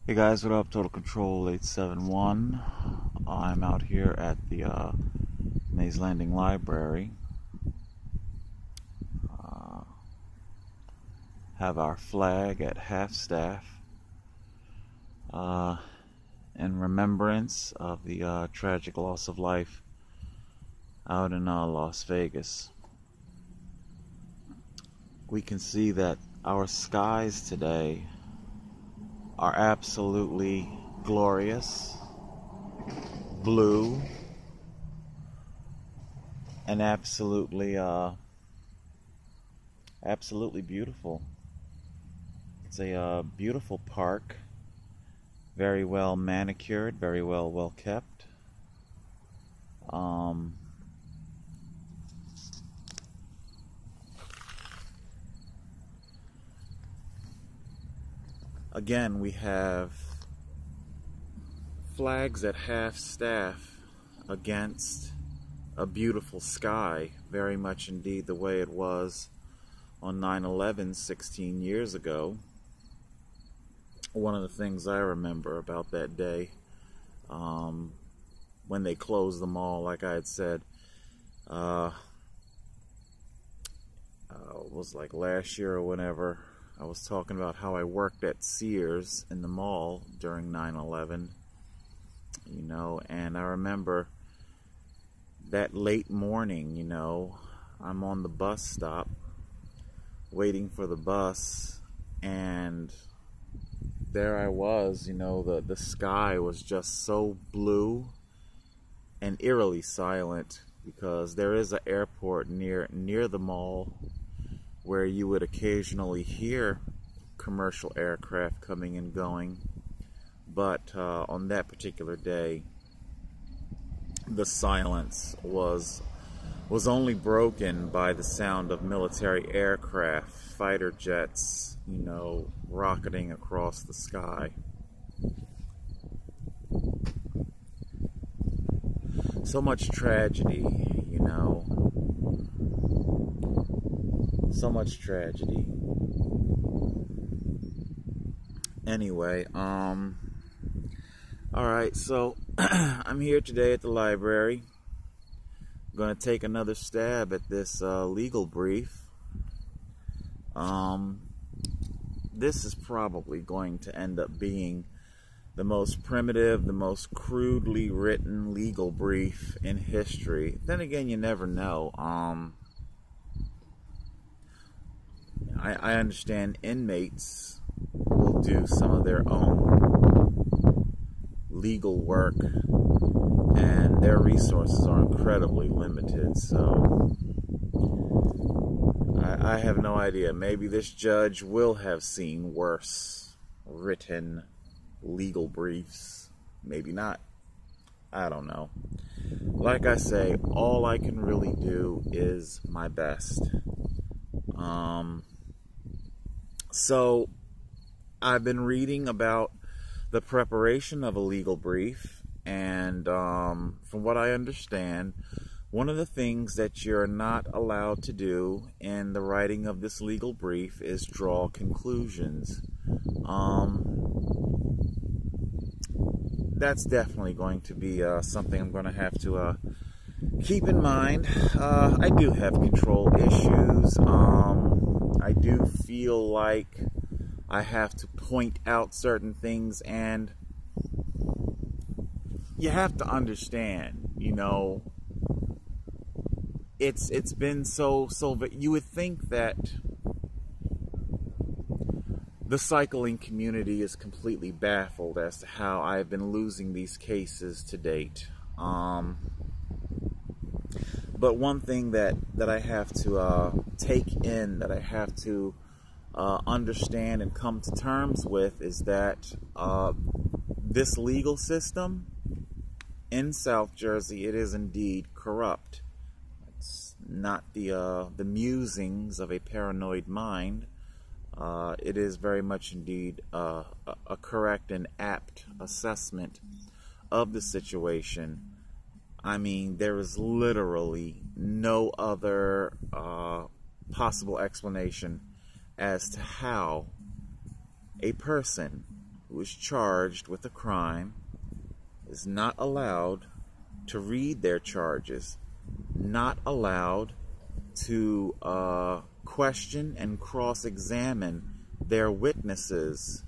Hey guys, what up? Total Control 871. I'm out here at the Mays Landing Library. Uh, have our flag at half staff uh, in remembrance of the tragic loss of life out in Las Vegas. We can see that our skies today are absolutely glorious, blue, and absolutely beautiful. It's a beautiful park, very well manicured, very well kept. Um, Again, we have flags at half staff against a beautiful sky, very much indeed the way it was on 9/11 16 years ago. One of the things I remember about that day, when they closed the mall, like I had said, it was like last year or whenever, I was talking about how I worked at Sears in the mall during 9/11, and I remember that late morning, I'm on the bus stop waiting for the bus, and there I was, the sky was just so blue and eerily silent, because there is an airport near the mall where you would occasionally hear commercial aircraft coming and going. But on that particular day, the silence was only broken by the sound of military aircraft, fighter jets, rocketing across the sky. So much tragedy, so much tragedy. Anyway, alright, so I'm here today at the library. I'm going to take another stab at this legal brief. This is probably going to end up being the most primitive, the most crudely written legal brief in history. Then again, you never know. I understand inmates will do some of their own legal work, and their resources are incredibly limited, so I have no idea. Maybe this judge will have seen worse written legal briefs. Maybe not. I don't know. Like I say, all I can really do is my best. So I've been reading about the preparation of a legal brief, and from what I understand, one of the things that you're not allowed to do in the writing of this legal brief is draw conclusions. That's definitely going to be something I'm going to have to keep in mind. I do have control issues. I do feel like I have to point out certain things, and you have to understand, it's been so you would think that the cycling community is completely baffled as to how I've been losing these cases to date. But one thing that I have to take in, that I have to understand and come to terms with, is that this legal system in South Jersey, it is indeed corrupt. It's not the musings of a paranoid mind. It is very much indeed a correct and apt assessment of the situation. I mean, there is literally no other possible explanation as to how a person who is charged with a crime is not allowed to read their charges, not allowed to question and cross-examine their witnesses,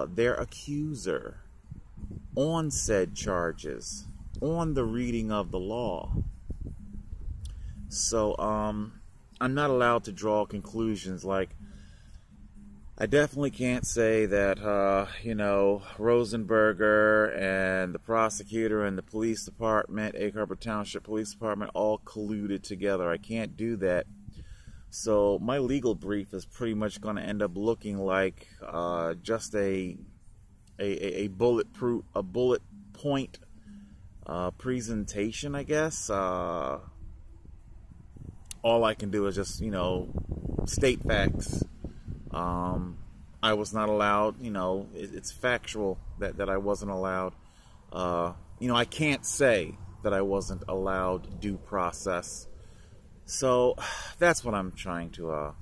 their accuser, on said charges, on the reading of the law. So I'm not allowed to draw conclusions. Like, I definitely can't say that Rosenberger and the prosecutor and the police department, Egg Harbor Township Police Department, all colluded together. I can't do that. So my legal brief is pretty much going to end up looking like just a bullet point presentation, I guess. All I can do is just state facts. I was not allowed. It's factual that I wasn't allowed. I can't say that I wasn't allowed due process. So that's what I'm trying to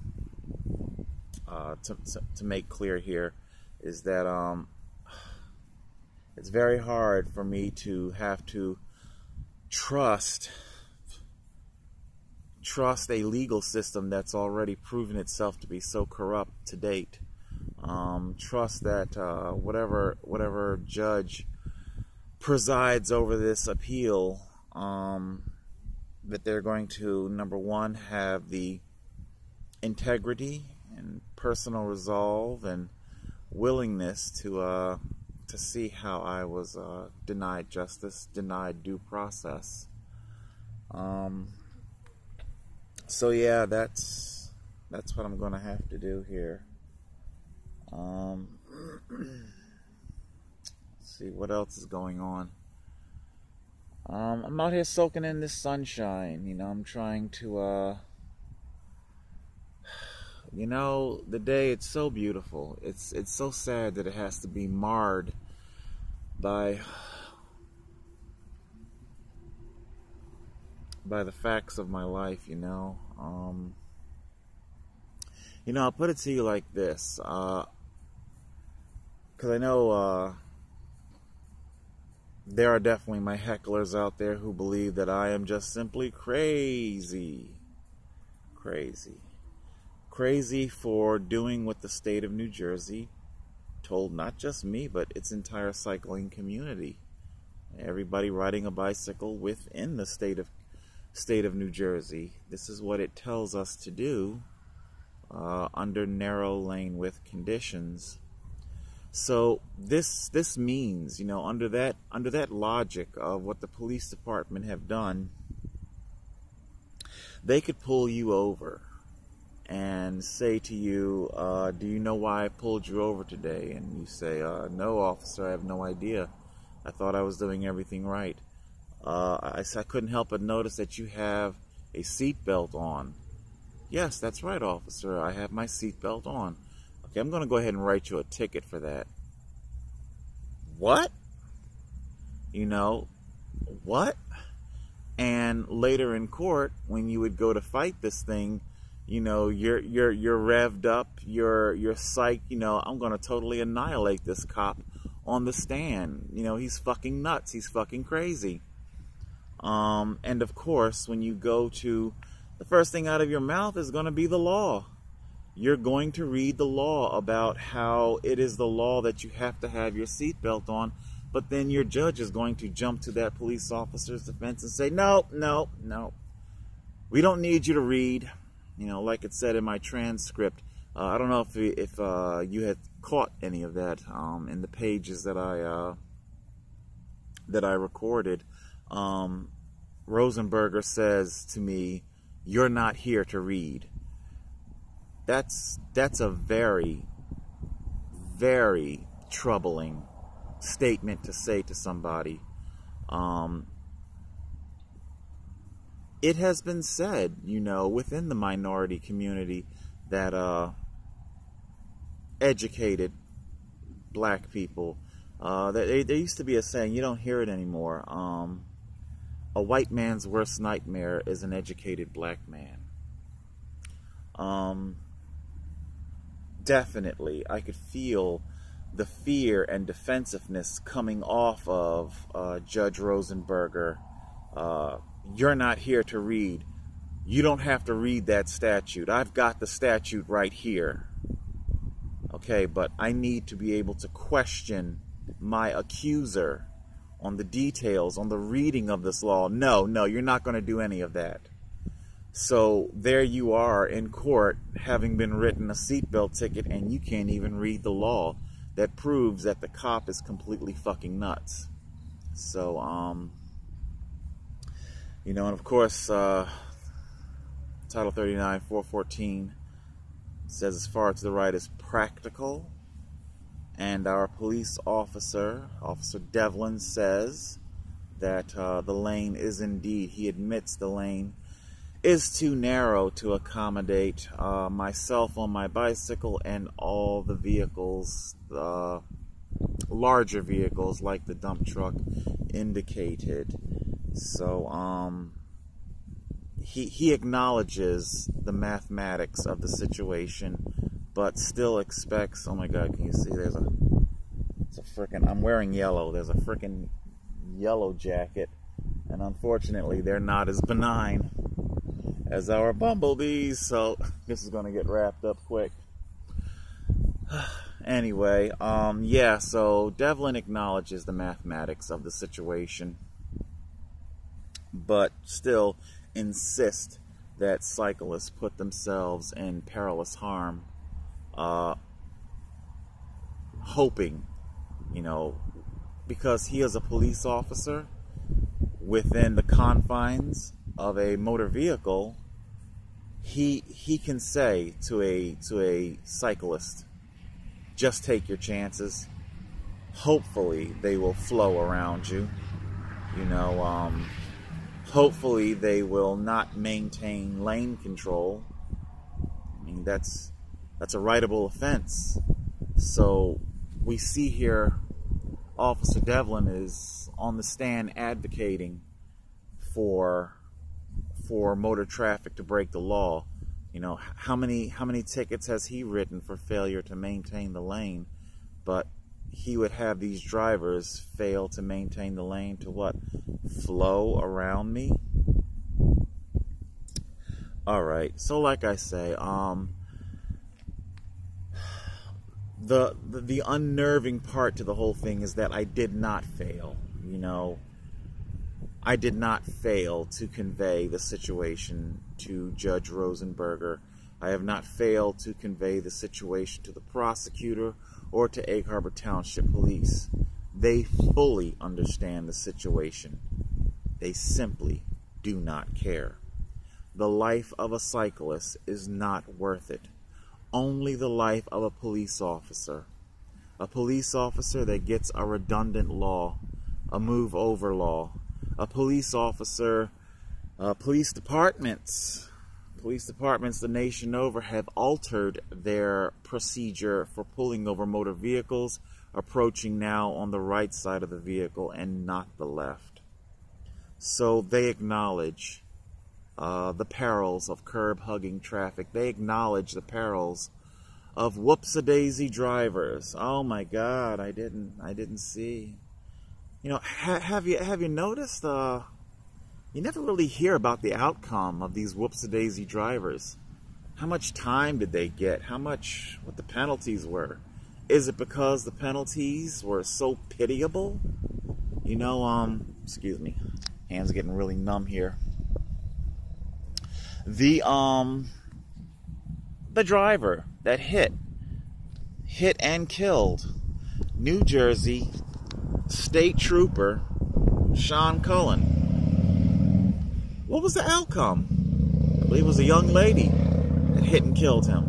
make clear here, is that it's very hard for me to have to trust a legal system that's already proven itself to be so corrupt to date. Trust that whatever judge presides over this appeal, that they're going to, number one, have the integrity and personal resolve and willingness to see how I was denied justice, denied due process. So yeah, that's what I'm gonna have to do here. Let's see what else is going on. I'm out here soaking in this sunshine. I'm trying to the day, it's so beautiful. It's so sad that it has to be marred by the facts of my life. I'll put it to you like this, because I know there are definitely my hecklers out there who believe that I am just simply crazy for doing what the state of New Jersey told not just me, but its entire cycling community, everybody riding a bicycle within the state of New Jersey. This is what it tells us to do under narrow lane width conditions. So this means, under that logic of what the police department have done, they could pull you over and say to you, do you know why I pulled you over today? And you say, no, officer, I have no idea. I thought I was doing everything right. I couldn't help but notice that you have a seatbelt on. Yes, that's right, officer. I have my seatbelt on. Okay, I'm going to go ahead and write you a ticket for that. What? What? And later in court, when you would go to fight this thing, you're revved up, you're psyched. I'm going to totally annihilate this cop on the stand. He's fucking nuts. He's fucking crazy. And of course, when you go to, the first thing out of your mouth is going to be the law. You're going to read the law about how it is the law that you have to have your seatbelt on, but then your judge is going to jump to that police officer's defense and say, no, we don't need you to read. Like it said in my transcript. I don't know if you had caught any of that in the pages that I recorded. Rosenberger says to me, "You're not here to read." That's a very, very troubling statement to say to somebody. It has been said, within the minority community that educated black people, there used to be a saying, you don't hear it anymore, a white man's worst nightmare is an educated black man. Definitely, I could feel the fear and defensiveness coming off of Judge Rosenberger. You're not here to read. You don't have to read that statute. I've got the statute right here. Okay, but I need to be able to question my accuser on the details, on the reading of this law. No, you're not going to do any of that. So there you are in court, having been written a seatbelt ticket, and you can't even read the law that proves that the cop is completely fucking nuts. So, you know, and of course, Title 39, 414 says as far to the right is practical. And our police officer, Officer Devlin, says that the lane is indeed, he admits the lane is too narrow to accommodate myself on my bicycle and all the vehicles, larger vehicles like the dump truck indicated. So, he acknowledges the mathematics of the situation, but still expects, oh my God, can you see it's a frickin', I'm wearing yellow, there's a frickin' yellow jacket, and unfortunately they're not as benign as our bumblebees, so this is gonna get wrapped up quick. Anyway, yeah, so Devlin acknowledges the mathematics of the situation, but still insist that cyclists put themselves in perilous harm, hoping, you know, because he is a police officer within the confines of a motor vehicle, he can say to a cyclist, just take your chances. Hopefully they will flow around you, you know, hopefully they will not maintain lane control. I mean, that's a writable offense. So we see here Officer Devlin is on the stand advocating for motor traffic to break the law. You know, how many tickets has he written for failure to maintain the lane? But he would have these drivers fail to maintain the lane to what? Flow around me? Alright, so like I say, the unnerving part to the whole thing is that I did not fail, you know. I did not fail to convey the situation to Judge Rosenberger. I have not failed to convey the situation to the prosecutor or to Egg Harbor Township Police. They fully understand the situation. They simply do not care. The life of a cyclist is not worth it. Only the life of a police officer. A police officer that gets a redundant law, a move-over law. A police officer, police departments the nation over have altered their procedure for pulling over motor vehicles, approaching now on the right side of the vehicle and not the left. So they acknowledge the perils of curb-hugging traffic. They acknowledge the perils of whoops-a-daisy drivers. Oh my God, I didn't see. You know, have you noticed, you never really hear about the outcome of these whoops-a-daisy drivers. How much time did they get? What the penalties were? Is it because the penalties were so pitiable? You know, excuse me, hands are getting really numb here. The driver that hit and killed New Jersey State Trooper Sean Cullen. What was the outcome? I believe it was a young lady that hit and killed him.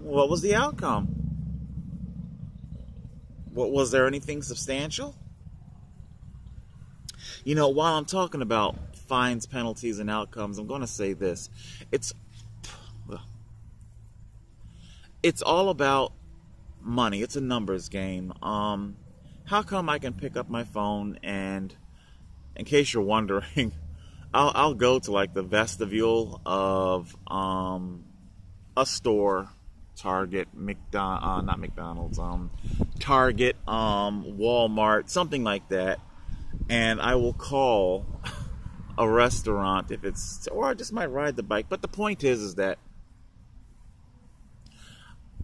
What was the outcome? Was there anything substantial? You know, while I'm talking about fines, penalties, and outcomes, I'm going to say this. It's all about money. It's a numbers game. How come I can pick up my phone and, in case you're wondering, I'll go to like the vestibule of a store, Target, not McDonald's, Target, Walmart, something like that, and I will call a restaurant if it's, or I just might ride the bike. But the point is that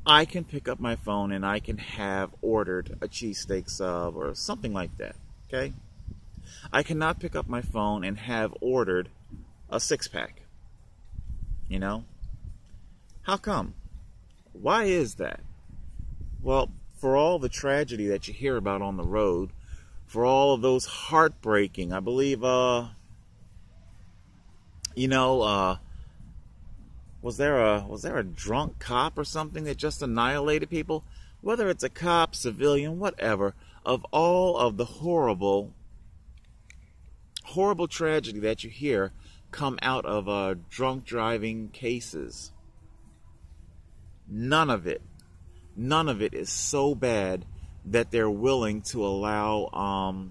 I can pick up my phone and I can have ordered a cheesesteak sub or something like that. Okay, I cannot pick up my phone and have ordered a six-pack. You know, how come? Why is that? Well, for all the tragedy that you hear about on the road, for all of those heartbreaking, I believe, was there a drunk cop or something that just annihilated people? Whether it's a cop, civilian, whatever, of all of the horrible tragedy that you hear come out of drunk driving cases, none of it is so bad that they're willing to allow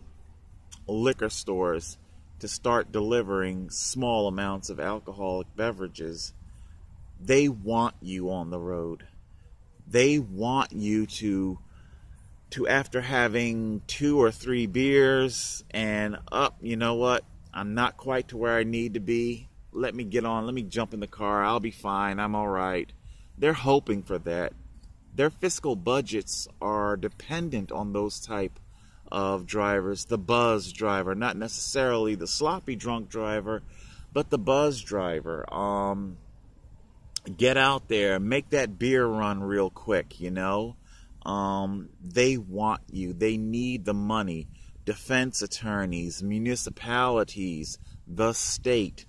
liquor stores to start delivering small amounts of alcoholic beverages. They want you on the road. They want you to after having 2 or 3 beers and you know what? I'm not quite to where I need to be. Let me jump in the car. I'll be fine. I'm all right. They're hoping for that. Their fiscal budgets are dependent on those type of drivers. The buzz driver, not necessarily the sloppy drunk driver, but the buzz driver. Get out there, make that beer run real quick, you know. They want you. They need the money. Defense attorneys, municipalities, the state.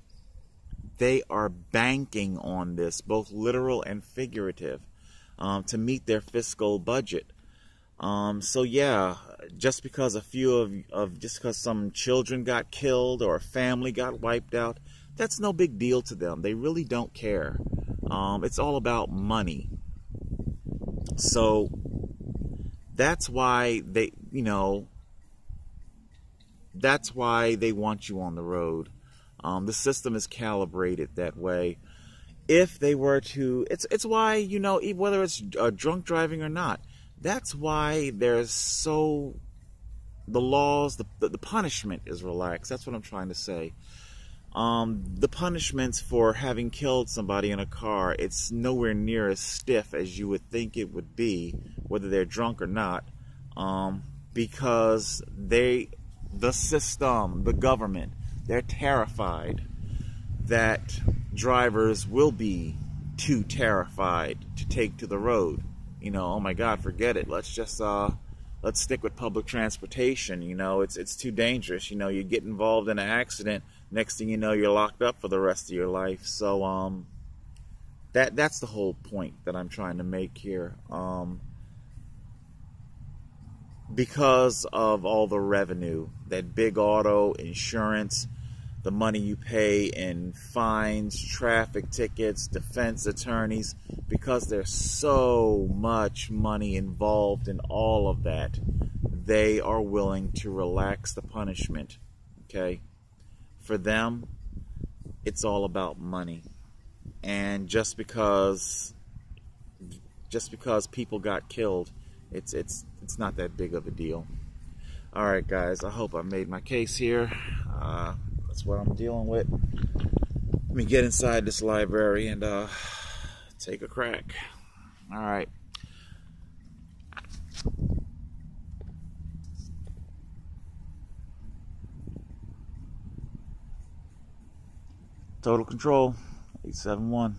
They are banking on this, both literal and figurative, to meet their fiscal budget. So yeah, just because just because some children got killed or a family got wiped out, that's no big deal to them. They really don't care. It's all about money. So that's why that's why they want you on the road. The system is calibrated that way. If they were to, it's why, whether it's drunk driving or not, that's why there's the laws, the punishment is relaxed. That's what I'm trying to say. The punishments for having killed somebody in a car, it's nowhere near as stiff as you would think it would be, whether they're drunk or not, because the system, the government, they're terrified that drivers will be too terrified to take to the road. Oh my God, forget it. Let's stick with public transportation. It's too dangerous. You get involved in an accident, next thing you know, you're locked up for the rest of your life. So that's the whole point that I'm trying to make here. Because of all the revenue, that big auto insurance, the money you pay in fines, traffic tickets, defense attorneys, because there's so much money involved in all of that, they are willing to relax the punishment. Okay? For them, it's all about money. And just because people got killed, it's not that big of a deal. All right, guys, I hope I made my case here. That's what I'm dealing with. Let me get inside this library and take a crack. All right. Total Control 871.